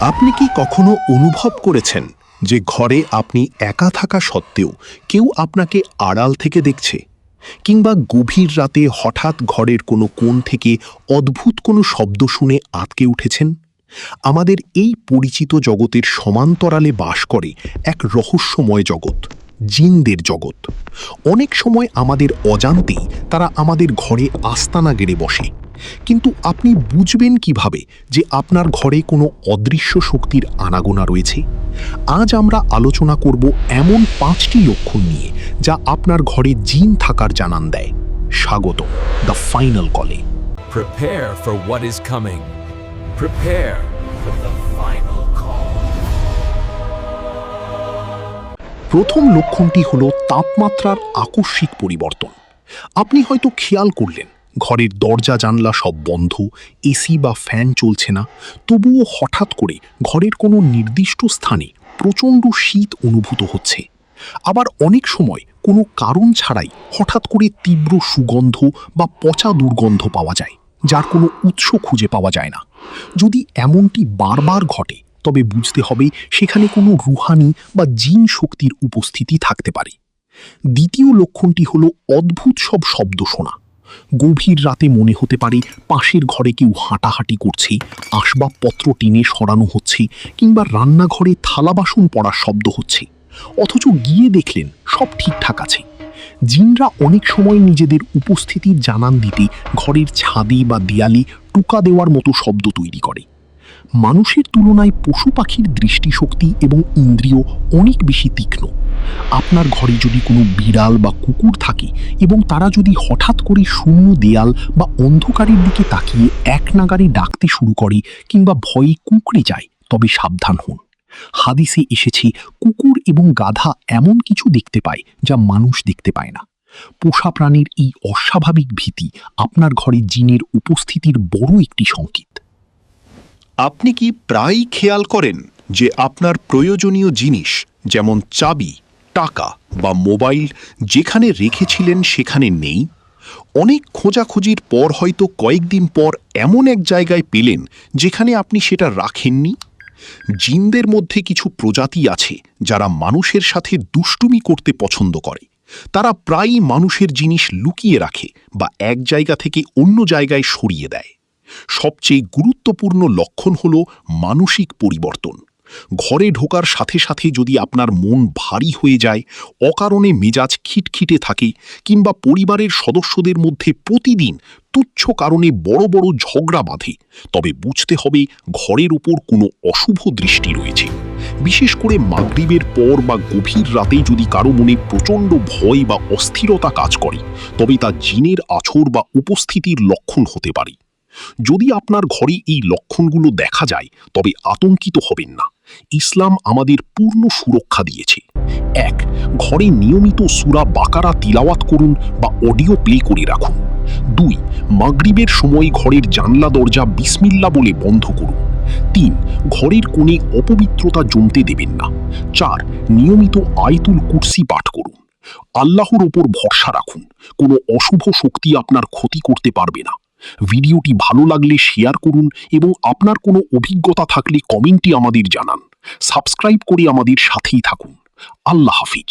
আপনি কি কখনো অনুভব করেছেন যে ঘরে আপনি একা থাকা সত্ত্বেও কেউ আপনাকে আড়াল থেকে দেখছে, কিংবা গভীর রাতে হঠাৎ ঘরের কোনো কোণ থেকে অদ্ভুত কোনো শব্দ শুনে আটকে উঠেছেন? আমাদের এই পরিচিত জগতের সমান্তরালে বাস করে এক রহস্যময় জগৎ, জিনদের জগৎ। অনেক সময় আমাদের অজান্তেই তারা আমাদের ঘরে আস্তানা গেড়ে বসে। কিন্তু আপনি বুঝবেন কিভাবে যে আপনার ঘরে কোনো অদৃশ্য শক্তির আনাগোনা রয়েছে? আজ আমরা আলোচনা করব এমন 5টি লক্ষণ নিয়ে যা আপনার ঘরে জিন থাকার জানান দেয়। স্বাগত দ্য ফাইনাল কলে। Prepare for what is coming. Prepare for the final call. প্রথম লক্ষণটি হলো তাপমাত্রার আকস্মিক পরিবর্তন। আপনি হয়তো খেয়াল করলেন ঘরের দরজা জানলা সব বন্ধ, এসি বা ফ্যান চলছে না, তবুও হঠাৎ করে ঘরের কোনো নির্দিষ্ট স্থানে প্রচণ্ড শীত অনুভূত হচ্ছে। আবার অনেক সময় কোনো কারণ ছাড়াই হঠাৎ করে তীব্র সুগন্ধ বা পচা দুর্গন্ধ পাওয়া যায়, যার কোনো উৎস খুঁজে পাওয়া যায় না। যদি এমনটি বারবার ঘটে, তবে বুঝতে হবে সেখানে কোনো রুহানি বা জিন শক্তির উপস্থিতি থাকতে পারে। দ্বিতীয় লক্ষণটি হলো অদ্ভুত সব শব্দ শোনা। গভীর রাতে মনে হতে পারে পাশের ঘরে কেউ হাঁটাহাঁটি করছে, আসবাবপত্র টেনে সরানো হচ্ছে, কিংবা রান্নাঘরে থালা বাসন পড়ার শব্দ হচ্ছে, অথচ গিয়ে দেখলেন সব ঠিকঠাক আছে। জিনরা অনেক সময় নিজেদের উপস্থিতির জানান দিতে ঘরের ছাদে বা দেয়ালে টোকা দেওয়ার মতো শব্দ তৈরি করে। মানুষের তুলনায় পশু পাখির দৃষ্টিশক্তি এবং ইন্দ্রিয় অনেক বেশি তীক্ষ্ণ। আপনার ঘরে যদি কোনো বিড়াল বা কুকুর থাকে এবং তারা যদি হঠাৎ করে শূন্য দেয়াল বা অন্ধকারের দিকে তাকিয়ে এক নাগাড়ে ডাকতে শুরু করে কিংবা ভয়ে কুঁকড়ে যায়, তবে সাবধান হন। হাদিসে এসেছে কুকুর এবং গাধা এমন কিছু দেখতে পায় যা মানুষ দেখতে পায় না। পোষা প্রাণীর এই অস্বাভাবিক ভীতি আপনার ঘরে জিনের উপস্থিতির বড় একটি সংকেত। আপনি কি প্রায়ই খেয়াল করেন যে আপনার প্রয়োজনীয় জিনিস, যেমন চাবি, টাকা বা মোবাইল, যেখানে রেখেছিলেন সেখানে নেই? অনেক খোঁজাখুঁজির পর হয়তো কয়েকদিন পর এমন এক জায়গায় পেলেন যেখানে আপনি সেটা রাখেননি। জিনদের মধ্যে কিছু প্রজাতি আছে যারা মানুষের সাথে দুষ্টুমি করতে পছন্দ করে। তারা প্রায়ই মানুষের জিনিস লুকিয়ে রাখে বা এক জায়গা থেকে অন্য জায়গায় সরিয়ে দেয়। সবচেয়ে গুরুত্বপূর্ণ লক্ষণ হল মানসিক পরিবর্তন। ঘরে ঢোকার সাথে সাথে যদি আপনার মন ভারী হয়ে যায়, অকারণে মেজাজ খিটখিটে থাকে, কিংবা পরিবারের সদস্যদের মধ্যে প্রতিদিন তুচ্ছ কারণে বড় বড় ঝগড়া বাঁধে, তবে বুঝতে হবে ঘরের উপর কোনো অশুভ দৃষ্টি রয়েছে। বিশেষ করে মাগরিবের পর বা গভীর রাতে যদি কারো মনে প্রচণ্ড ভয় বা অস্থিরতা কাজ করে, তবে তা জিনের আছর বা উপস্থিতির লক্ষণ হতে পারে। যদি আপনার ঘরে এই লক্ষণগুলো দেখা যায়, তবে আতঙ্কিত হবেন না। ইসলাম আমাদের পূর্ণ সুরক্ষা দিয়েছে। 1. ঘরে নিয়মিত সূরা বাকারা তিলাওয়াত করুন বা অডিও প্লে করে রাখুন। 2. মাগরিবের সময় ঘরের জানলা দরজা বিসমিল্লাহ বলে বন্ধ করুন। 3. ঘরের কোণে অপবিত্রতা জমতে দেবেন না। 4. নিয়মিত আয়াতুল কুরসি পাঠ করুন। আল্লাহর ওপর ভরসা রাখুন, কোনো অশুভ শক্তি আপনার ক্ষতি করতে পারবে না। ভিডিওটি ভালো লাগলে শেয়ার করুন এবং আপনার কোনো অভিজ্ঞতা থাকলে কমেন্টে আমাদের জানান। সাবস্ক্রাইব করে আমাদের সাথেই থাকুন। আল্লাহ হাফিজ।